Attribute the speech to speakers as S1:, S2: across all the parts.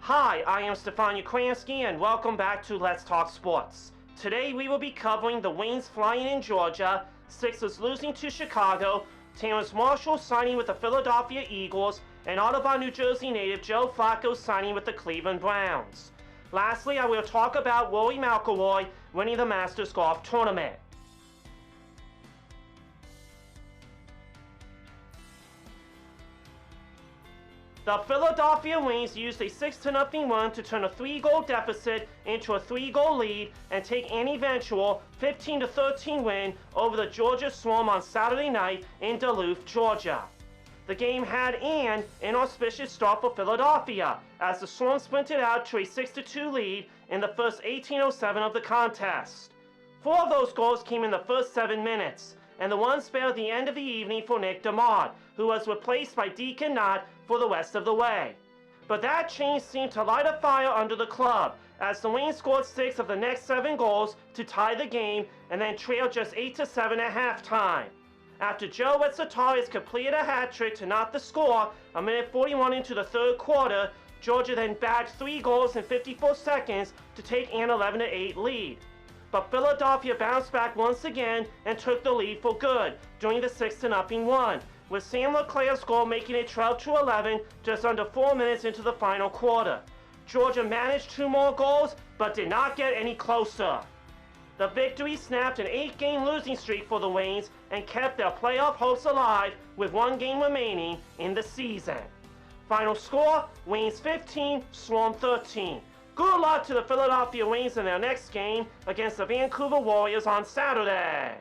S1: Hi, I am Stefan Ukransky and welcome back to Let's Talk Sports. Today we will be covering the Wings flying in Georgia, Sixers losing to Chicago, Terrace Marshall signing with the Philadelphia Eagles, and Audubon, New Jersey native Joe Flacco signing with the Cleveland Browns. Lastly, I will talk about Rory Mcilory winning the Masters Golf Tournament. The Philadelphia Wings used a 6-0 run to turn a 3-goal deficit into a 3-goal lead and take an eventual 15-13 win over the Georgia Swarm on Saturday night in Duluth, Georgia. The game had an inauspicious start for Philadelphia as the Swarm sprinted out to a 6-2 lead in the first 18:07 of the contest. 4 of those goals came in the first 7 minutes, and the one spared the end of the evening for Nick DeMott, who was replaced by Deacon Knott for the rest of the way. But that change seemed to light a fire under the club, as the Wings scored 6 of the next 7 goals to tie the game and then trailed just 8-7 at halftime. After Joe Flacco completed a hat-trick to knot the score a minute 41 into the third quarter, Georgia then bagged 3 goals in 54 seconds to take an 11-8 lead. But Philadelphia bounced back once again and took the lead for good during the 6-0 run, with Sam LeClair's goal making it 12-11 just under 4 minutes into the final quarter. Georgia managed 2 more goals, but did not get any closer. The victory snapped an 8-game losing streak for the Wings and kept their playoff hopes alive with 1 game remaining in the season. Final score, Wings 15, Swarm 13. Good luck to the Philadelphia Wings in their next game against the Vancouver Warriors on Saturday.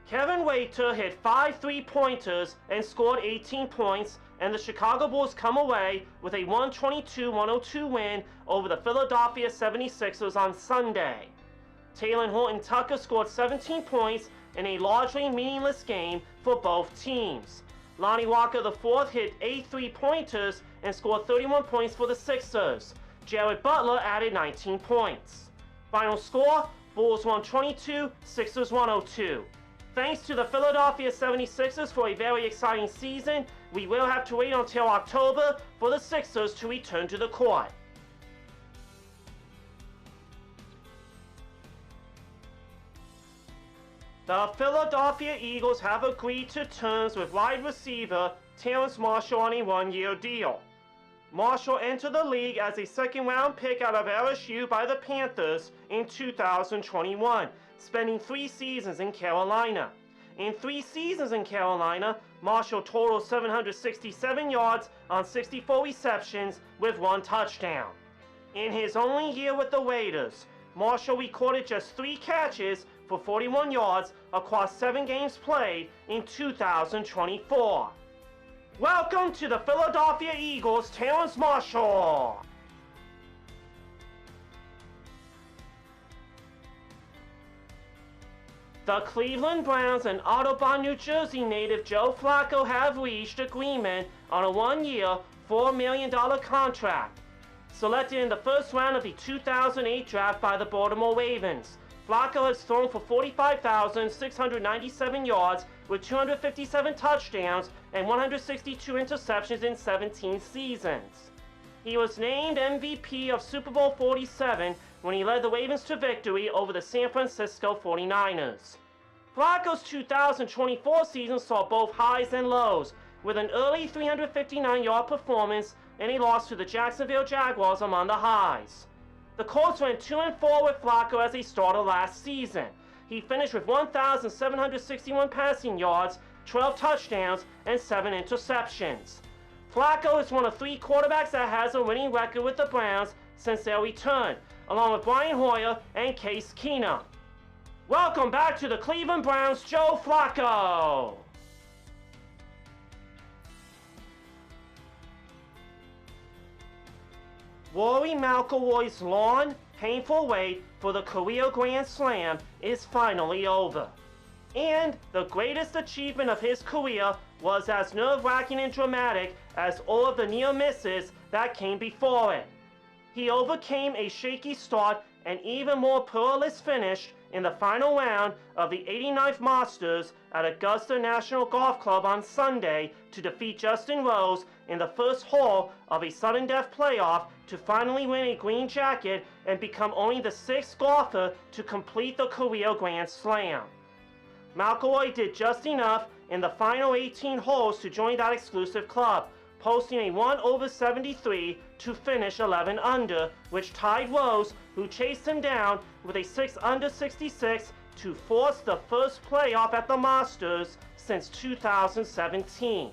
S1: Kevin Waiter hit 5 3-pointers and scored 18 points, and the Chicago Bulls come away with a 122-102 win over the Philadelphia 76ers on Sunday. Taylor Horton Tucker scored 17 points in a largely meaningless game for both teams. Lonnie Walker IV hit 8 3-pointers and scored 31 points for the Sixers. Jared Butler added 19 points. Final score, Bulls 122, Sixers 102. Thanks to the Philadelphia 76ers for a very exciting season, we will have to wait until October for the Sixers to return to the court. The Philadelphia Eagles have agreed to terms with wide receiver Terrace Marshall on a 1-year deal. Marshall entered the league as a second-round pick out of LSU by the Panthers in 2021, spending 3 seasons in Carolina. In 3 seasons in Carolina, Marshall totaled 767 yards on 64 receptions with 1 touchdown. In his only year with the Raiders, Marshall recorded just 3 catches for 41 yards across 7 games played in 2024. Welcome to the Philadelphia Eagles, Terrace Marshall! The Cleveland Browns and Audubon, New Jersey native Joe Flacco have reached agreement on a 1-year, $4 million contract. Selected in the first round of the 2008 draft by the Baltimore Ravens, Flacco has thrown for 45,697 yards with 257 touchdowns and 162 interceptions in 17 seasons. He was named MVP of Super Bowl 47 when he led the Ravens to victory over the San Francisco 49ers. Flacco's 2024 season saw both highs and lows, with an early 359-yard performance and a loss to the Jacksonville Jaguars among the highs. The Colts went 2-4 with Flacco as a starter last season. He finished with 1,761 passing yards, 12 touchdowns, and 7 interceptions. Flacco is one of 3 quarterbacks that has a winning record with the Browns since their return, along with Brian Hoyer and Case Keenum. Welcome back to the Cleveland Browns, Joe Flacco! Rory Mcilory's long, painful wait for the career Grand Slam is finally over. And the greatest achievement of his career was as nerve-wracking and dramatic as all of the near misses that came before it. He overcame a shaky start and even more perilous finish in the final round of the 89th Masters at Augusta National Golf Club on Sunday to defeat Justin Rose in the first hole of a sudden death playoff to finally win a green jacket and become only the 6th golfer to complete the career Grand Slam. McIlroy did just enough in the final 18 holes to join that exclusive club, posting a 1/73 to finish 11 under, which tied Rose, who chased him down with a 6/66 to force the first playoff at the Masters since 2017.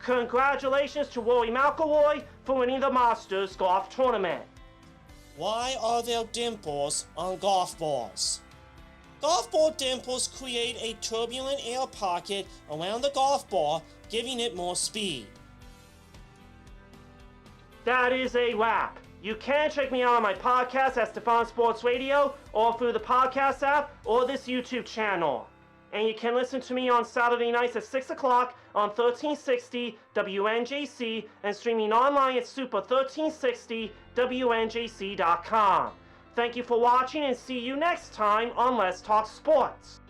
S1: Congratulations to Rory Mcilory for winning the Masters golf tournament.
S2: Why are there dimples on golf balls? Golf ball dimples create a turbulent air pocket around the golf ball, giving it more speed.
S1: That is a wrap. You can check me out on my podcast at Stefan Sports Radio or through the podcast app or this YouTube channel. And you can listen to me on Saturday nights at 6 o'clock on 1360 WNJC and streaming online at super1360WNJC.com. Thank you for watching and see you next time on Let's Talk Sports.